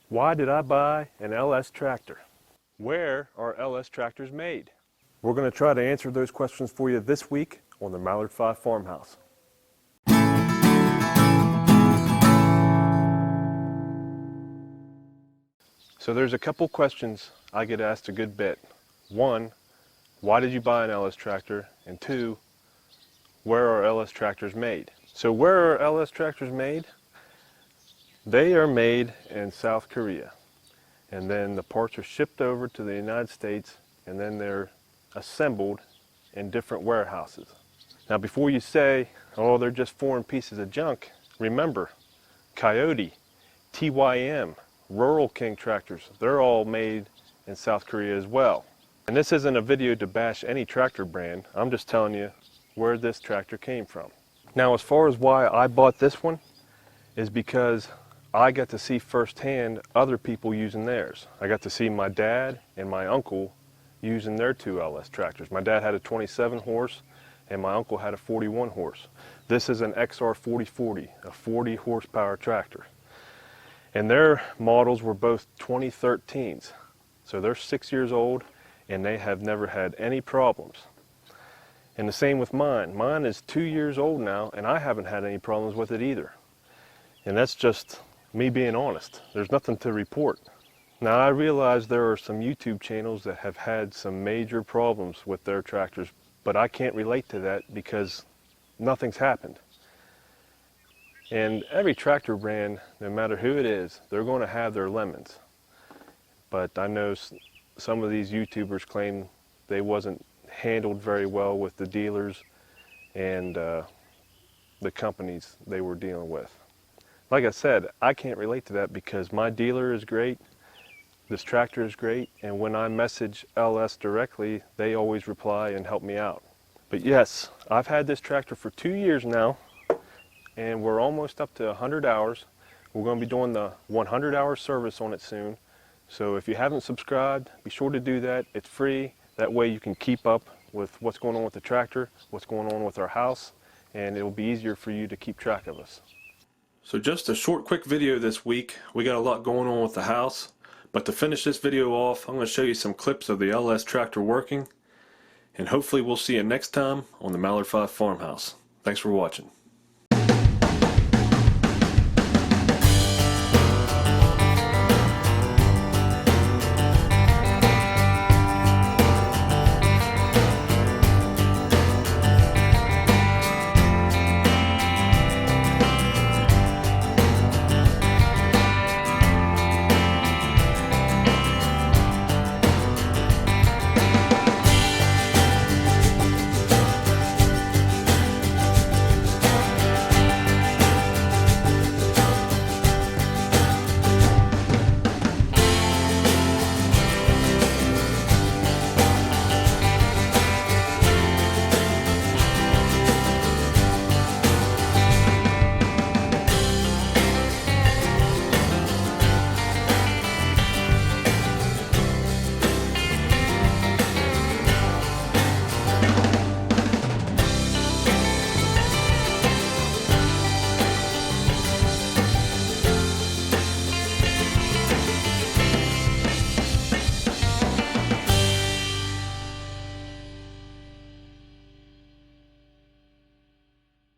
Why did I buy an LS tractor? Where are LS tractors made? We're going to try to answer those questions for you this week on the Mallard 5 Farmhouse. So there's a couple questions I get asked a good bit. One, why did you buy an LS tractor? And two, where are LS tractors made? So where are LS tractors made? They are made in South Korea, and then the parts are shipped over to the United States, and then they're assembled in different warehouses. Now before you say, oh, they're just foreign pieces of junk, remember, Kioti, TYM, Rural King tractors, they're all made in South Korea as well. And this isn't a video to bash any tractor brand, I'm just telling you where this tractor came from. Now as far as why I bought this one, is because I got to see firsthand other people using theirs. I got to see my dad and my uncle using their two LS tractors. My dad had a 27 horse and my uncle had a 41 horse. This is an XR 4040, a 40 horsepower tractor. And their models were both 2013s. So they're 6 years old and they have never had any problems. And the same with mine. Mine is 2 years old now and I haven't had any problems with it either. And that's just me being honest. There's nothing to report. Now I realize there are some YouTube channels that have had some major problems with their tractors, but I can't relate to that because nothing's happened. And every tractor brand, no matter who it is, they're going to have their lemons. But I know some of these YouTubers claim they wasn't handled very well with the dealers and the companies they were dealing with. Like I said, I can't relate to that because my dealer is great, this tractor is great, and when I message LS directly, they always reply and help me out. But yes, I've had this tractor for 2 years now, and we're almost up to 100 hours. We're going to be doing the 100-hour service on it soon. So if you haven't subscribed, be sure to do that. It's free. That way you can keep up with what's going on with the tractor, what's going on with our house, and it'll be easier for you to keep track of us. So just a short quick video this week. We got a lot going on with the house, but to finish this video off, I'm going to show you some clips of the LS tractor working, and hopefully we'll see you next time on the Mallard 5 Farmhouse. Thanks for watching.